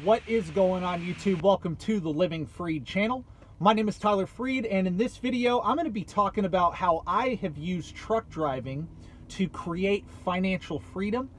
What is going on, YouTube? Welcome to the Living Freed channel. My name is Tyler Freed, and in this video I'm going to be talking about how I have used truck driving to create financial freedom,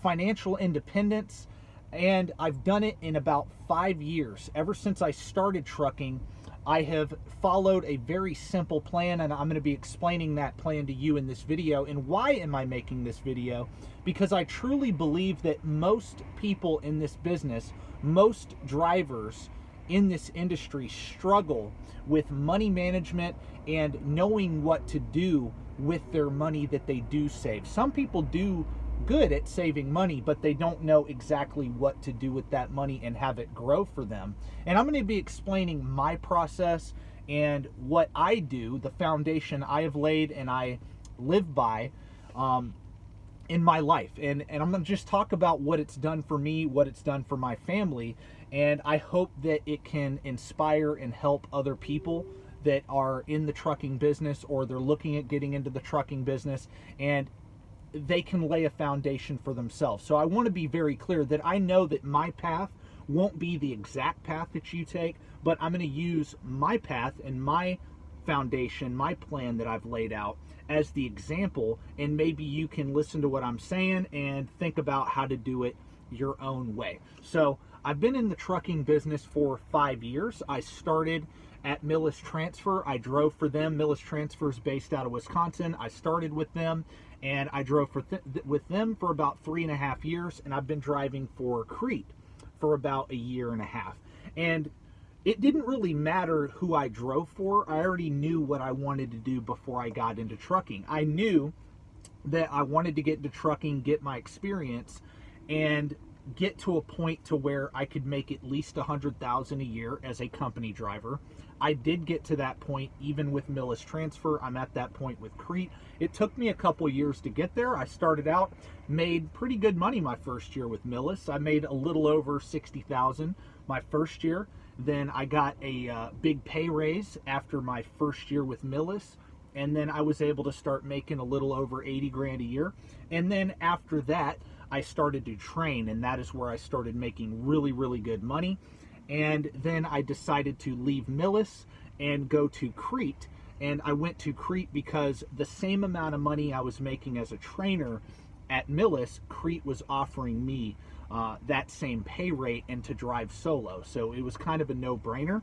financial independence, and I've done it in about 5 years. Ever since I started trucking, I have followed a very simple plan, and I'm going to be explaining that plan to you in this video. And why am I making this video? Because I truly believe that most people in this business, most drivers in this industry struggle with money management and knowing what to do with their money that they do save. Some people do good at saving money, but they don't know exactly what to do with that money and have it grow for them. And I'm going to be explaining my process and what I do, the foundation I have laid and I live by in my life. And I'm going to just talk about what it's done for me, what it's done for my family, and I hope that it can inspire and help other people that are in the trucking business or they're looking at getting into the trucking business, and they can lay a foundation for themselves. So I want to be very clear that I know that my path won't be the exact path that you take, but I'm going to use my path and my foundation, my plan that I've laid out as the example, and maybe you can listen to what I'm saying and think about how to do it your own way. So I've been in the trucking business for 5 years. I started at Millis Transfer. I drove for them. Millis Transfer is based out of Wisconsin. I started with them, and I drove with them for about 3.5 years, and I've been driving for Crete for about 1.5 years. And it didn't really matter who I drove for. I already knew what I wanted to do before I got into trucking. I knew that I wanted to get into trucking, get my experience, and get to a point to where I could make at least $100,000 a year as a company driver. I did get to that point even with Millis Transfer. I'm at that point with Crete. It took me a couple years to get there. I started out, made pretty good money my first year with Millis. I made a little over $60,000 my first year. Then I got a big pay raise after my first year with Millis, and then I was able to start making a little over 80 grand a year. And then after that, I started to train, and that is where I started making really, really good money. And then I decided to leave Millis and go to Crete. And I went to Crete because the same amount of money I was making as a trainer at Millis, Crete was offering me that same pay rate and to drive solo. So it was kind of a no-brainer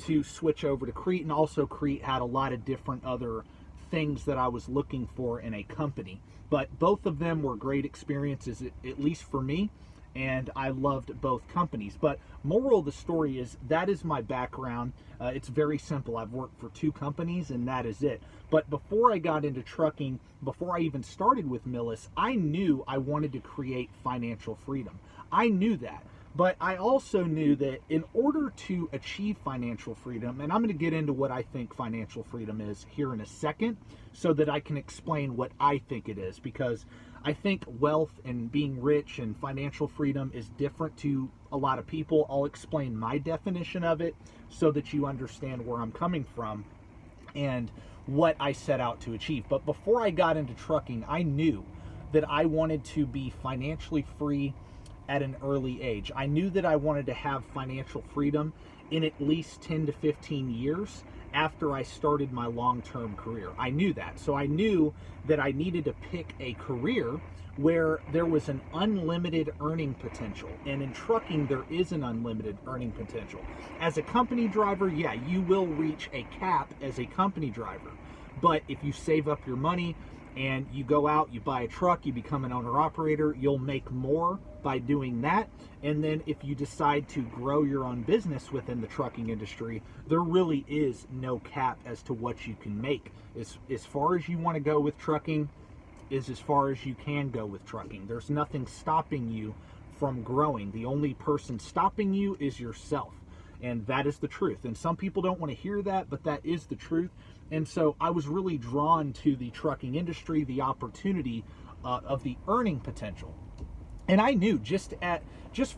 to switch over to Crete. And also Crete had a lot of different other things that I was looking for in a company. But both of them were great experiences, at least for me, and I loved both companies. But moral of the story is that is my background. It's very simple. I've worked for 2 companies, and that is it. But before I got into trucking, before I even started with Millis, I knew I wanted to create financial freedom. I knew that. But I also knew that in order to achieve financial freedom, and I'm going to get into what I think financial freedom is here in a second so that I can explain what I think it is, because I think wealth and being rich and financial freedom is different to a lot of people. I'll explain my definition of it so that you understand where I'm coming from and what I set out to achieve. But before I got into trucking, I knew that I wanted to be financially free at an early age. I knew that I wanted to have financial freedom in at least 10 to 15 years after I started my long-term career. I knew that. So I knew that I needed to pick a career where there was an unlimited earning potential. And in trucking, there is an unlimited earning potential. As a company driver, yeah, you will reach a cap as a company driver. But if you save up your money and you go out, you buy a truck, you become an owner-operator, you'll make more by doing that. And then if you decide to grow your own business within the trucking industry, there really is no cap as to what you can make. As far as you want to go with trucking is as far as you can go with trucking. There's nothing stopping you from growing. The only person stopping you is yourself. And that is the truth. And some people don't want to hear that, but that is the truth. And so I was really drawn to the trucking industry, the opportunity of the earning potential. And I knew just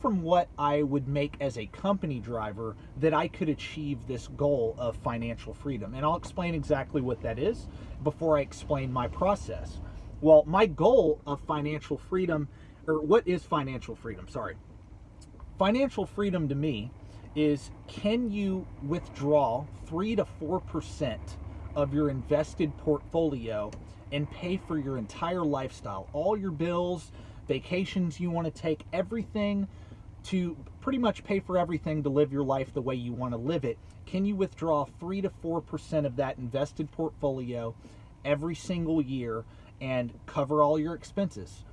from what I would make as a company driver that I could achieve this goal of financial freedom. And I'll explain exactly what that is before I explain my process. Well, my goal of financial freedom, or what is financial freedom? Sorry. Financial freedom to me is, can you withdraw 3 to 4% of your invested portfolio and pay for your entire lifestyle, all your bills, vacations you want to take, everything, to pretty much pay for everything to live your life the way you want to live it? Can you withdraw 3 to 4% of that invested portfolio every single year and cover all your expenses?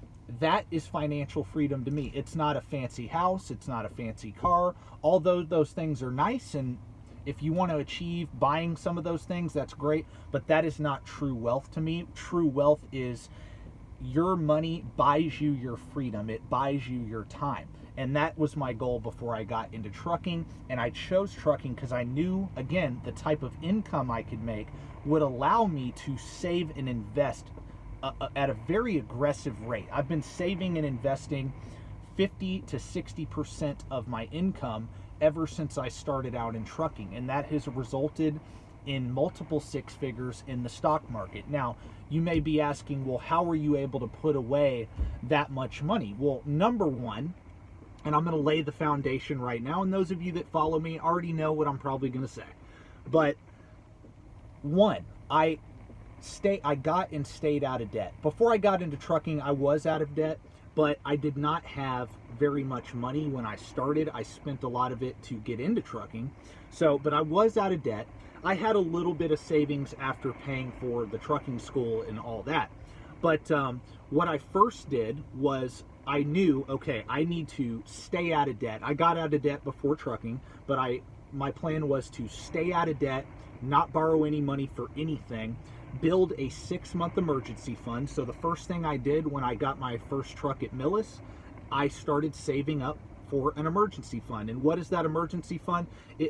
That is financial freedom to me. It's not a fancy house, it's not a fancy car. Although those things are nice, and if you want to achieve buying some of those things, that's great, but that is not true wealth to me. True wealth is your money buys you your freedom. It buys you your time. And that was my goal before I got into trucking. And I chose trucking because I knew, again, the type of income I could make would allow me to save and invest at a very aggressive rate. I've been saving and investing 50 to 60% of my income ever since I started out in trucking, and that has resulted in multiple six figures in the stock market. Now, you may be asking, well, how were you able to put away that much money? Well, number one, and I'm going to lay the foundation right now, and those of you that follow me already know what I'm probably going to say, but one, I got and stayed out of debt. Before I got into trucking, I was out of debt, but I did not have very much money when I started. I spent a lot of it to get into trucking. But I was out of debt. I had a little bit of savings after paying for the trucking school and all that. But what I first did was I knew, okay, I need to stay out of debt. I got out of debt before trucking, but my plan was to stay out of debt, not borrow any money for anything, build a 6-month emergency fund. So the first thing I did when I got my first truck at Millis, I started saving up for an emergency fund. And what is that emergency fund?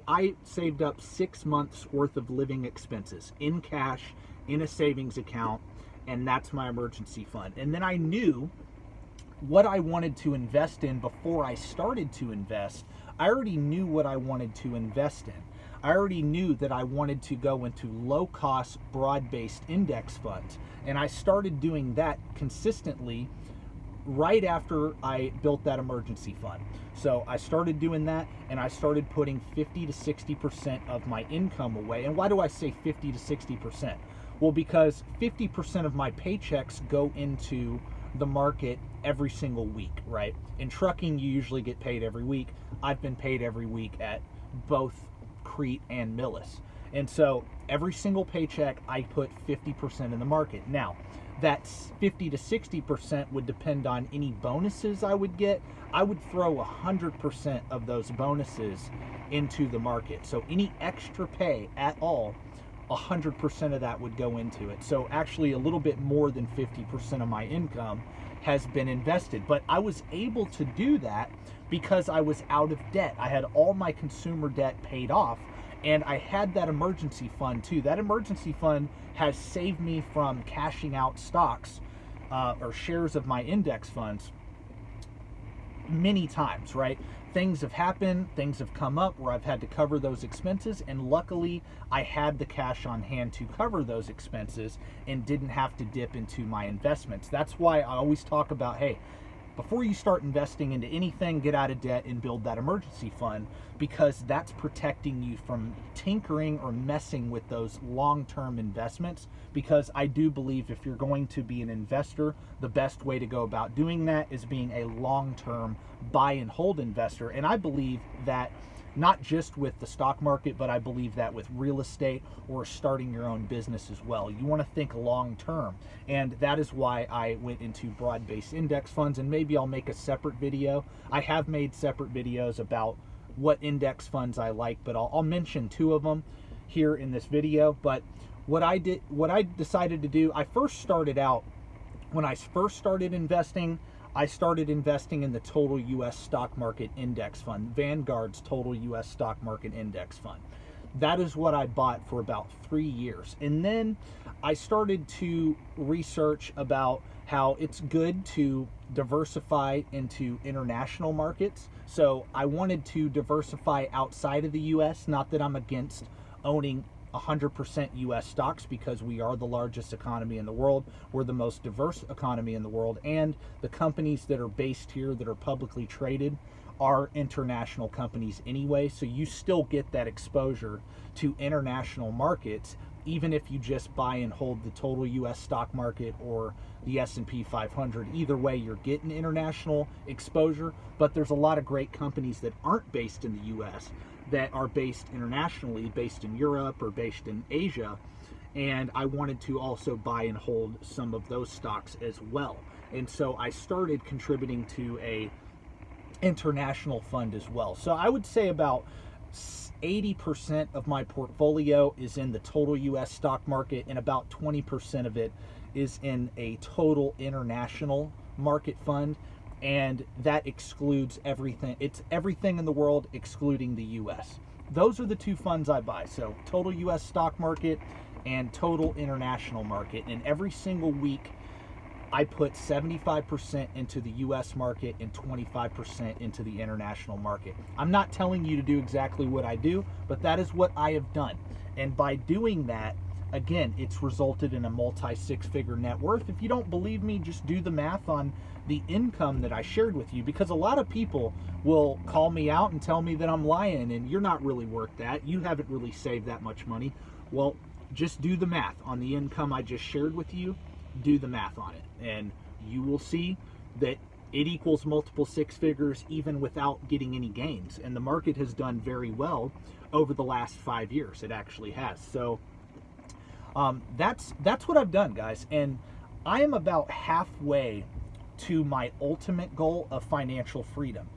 I saved up 6 months worth of living expenses in cash, in a savings account, and that's my emergency fund. And then I knew what I wanted to invest in before I started to invest. I already knew what I wanted to invest in. I already knew that I wanted to go into low-cost, broad-based index funds. And I started doing that consistently right after I built that emergency fund. So I started doing that, and I started putting 50 to 60% of my income away. And why do I say 50 to 60%? Well, because 50% of my paychecks go into the market every single week, right? In trucking, you usually get paid every week. I've been paid every week at both Crete and Millis. And so every single paycheck, I put 50% in the market. Now, that 50 to 60% would depend on any bonuses I would get. I would throw 100% of those bonuses into the market. So any extra pay at all, 100% of that would go into it. So actually a little bit more than 50% of my income has been invested. But I was able to do that because I was out of debt. I had all my consumer debt paid off, and I had that emergency fund too. That emergency fund has saved me from cashing out stocks or shares of my index funds many times, right? Things have happened, things have come up where I've had to cover those expenses, and luckily I had the cash on hand to cover those expenses and didn't have to dip into my investments. That's why I always talk about, hey, before you start investing into anything, get out of debt and build that emergency fund, because that's protecting you from tinkering or messing with those long-term investments. Because I do believe if you're going to be an investor, the best way to go about doing that is being a long-term buy and hold investor. And I believe that not just with the stock market, but I believe that with real estate or starting your own business as well. You want to think long term. And that is why I went into broad-based index funds, and maybe I'll make a separate video. I have made separate videos about what index funds I like, but I'll mention 2 of them here in this video. But what I decided to do, I first started out, when I first started investing, I started investing in the Total U.S. Stock Market Index Fund, Vanguard's Total U.S. Stock Market Index Fund. That is what I bought for about 3 years. And then I started to research about how it's good to diversify into international markets. So I wanted to diversify outside of the U.S., not that I'm against owning 100% U.S. stocks, because we are the largest economy in the world. We're the most diverse economy in the world, and the companies that are based here that are publicly traded are international companies anyway, so you still get that exposure to international markets, even if you just buy and hold the total US stock market or the S&P 500. Either way, you're getting international exposure, but there's a lot of great companies that aren't based in the US that are based internationally, based in Europe or based in Asia, and I wanted to also buy and hold some of those stocks as well. And so I started contributing to a international fund as well. So I would say about 80% of my portfolio is in the total US stock market, and about 20% of it is in a total international market fund. And that excludes everything. It's everything in the world excluding the US. Those are the two funds I buy. So total US stock market and total international market. And every single week I put 75% into the US market and 25% into the international market. I'm not telling you to do exactly what I do, but that is what I have done. And by doing that, again, it's resulted in a multi-six-figure net worth. If you don't believe me, just do the math on the income that I shared with you, because a lot of people will call me out and tell me that I'm lying and you're not really worth that. You haven't really saved that much money. Well, just do the math on the income I just shared with you. Do the math on it, and you will see that it equals multiple six figures even without getting any gains. And the market has done very well over the last 5 years. It actually has. So that's what I've done, guys. And I am about halfway to my ultimate goal of financial freedom.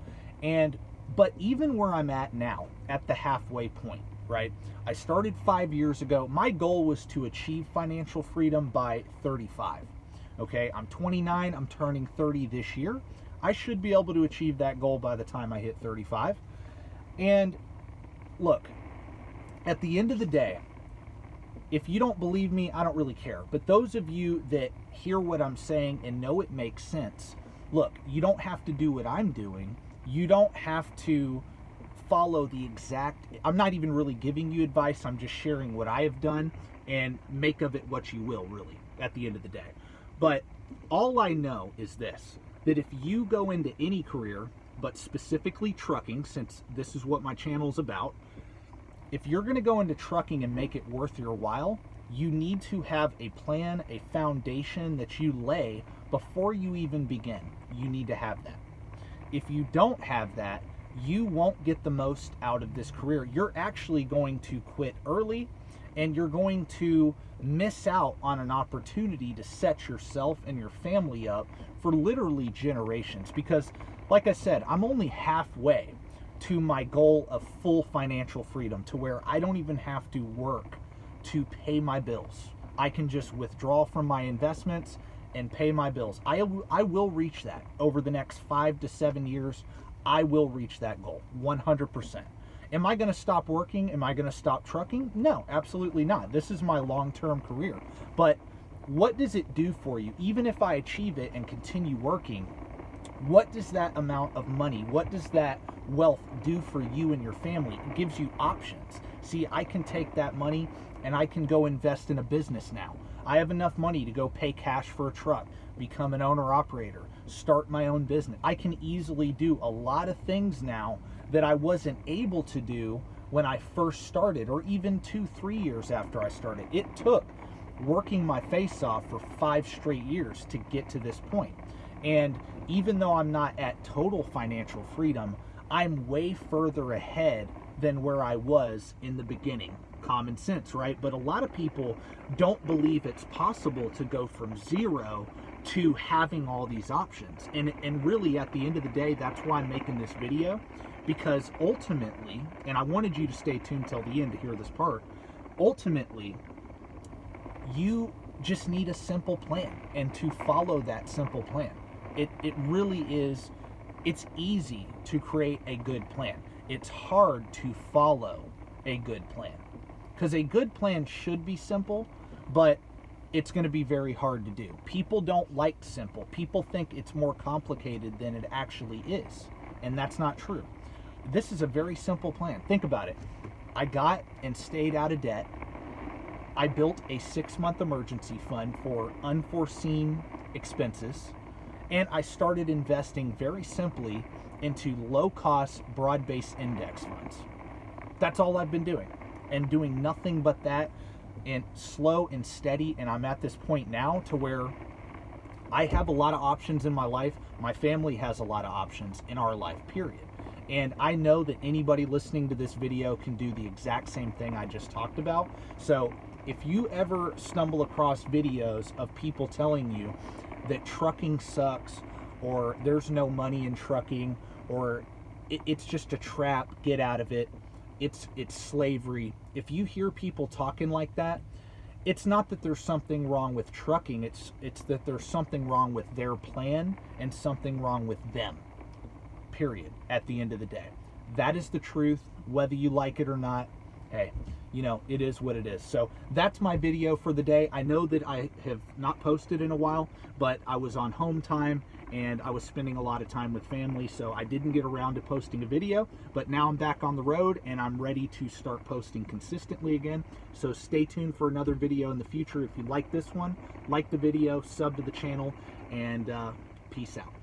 But even where I'm at now, at the halfway point, right? I started 5 years ago. My goal was to achieve financial freedom by 35. Okay, I'm 29, I'm turning 30 this year. I should be able to achieve that goal by the time I hit 35. And look, at the end of the day, if you don't believe me, I don't really care. But those of you that hear what I'm saying and know it makes sense, look, you don't have to do what I'm doing. You don't have to follow the exact, I'm not even really giving you advice, I'm just sharing what I have done, and make of it what you will, really, at the end of the day. But all I know is this, that if you go into any career, but specifically trucking, since this is what my channel is about, if you're going to go into trucking and make it worth your while, you need to have a plan, a foundation that you lay before you even begin. You need to have that. If you don't have that, you won't get the most out of this career. You're actually going to quit early, and you're going to miss out on an opportunity to set yourself and your family up for literally generations. Because, like I said, I'm only halfway to my goal of full financial freedom, to where I don't even have to work to pay my bills. I can just withdraw from my investments and pay my bills. I will reach that over the next 5 to 7 years. I will reach that goal 100%. Am I going to stop working? Am I going to stop trucking? No, absolutely not. This is my long-term career. But what does it do for you? Even if I achieve it and continue working, what does that amount of money, what does that wealth do for you and your family? It gives you options. See, I can take that money and I can go invest in a business now. I have enough money to go pay cash for a truck, become an owner-operator, start my own business. I can easily do a lot of things now that I wasn't able to do when I first started, or even 2-3 years after I started. It took working my face off for 5 straight years to get to this point. And even though I'm not at total financial freedom, I'm way further ahead than where I was in the beginning. Common sense, right? But a lot of people don't believe it's possible to go from zero to having all these options. And really, at the end of the day, that's why I'm making this video, because ultimately, and I wanted you to stay tuned till the end to hear this part, ultimately, you just need a simple plan, and to follow that simple plan. It really is, it's easy to create a good plan. It's hard to follow a good plan, because a good plan should be simple, but it's going to be very hard to do. People don't like simple. People think it's more complicated than it actually is, and that's not true. This is a very simple plan. Think about it. I got and stayed out of debt. I built a 6-month emergency fund for unforeseen expenses, and I started investing very simply into low-cost, broad-based index funds. That's all I've been doing, and doing nothing but that, and slow and steady. And I'm at this point now to where I have a lot of options in my life. My family has a lot of options in our life, period. And I know that anybody listening to this video can do the exact same thing I just talked about. So if you ever stumble across videos of people telling you that trucking sucks, or there's no money in trucking, or it's just a trap, get out of it, it's slavery. If you hear people talking like that, it's not that there's something wrong with trucking, it's that there's something wrong with their plan and something wrong with them. Period. At the end of the day, that is the truth, whether you like it or not. Hey, you know, it is what it is. So that's my video for the day. I know that I have not posted in a while, but I was on home time and I was spending a lot of time with family, so I didn't get around to posting a video. But now I'm back on the road and I'm ready to start posting consistently again. So stay tuned for another video in the future. If you like this one, like the video, sub to the channel, and peace out.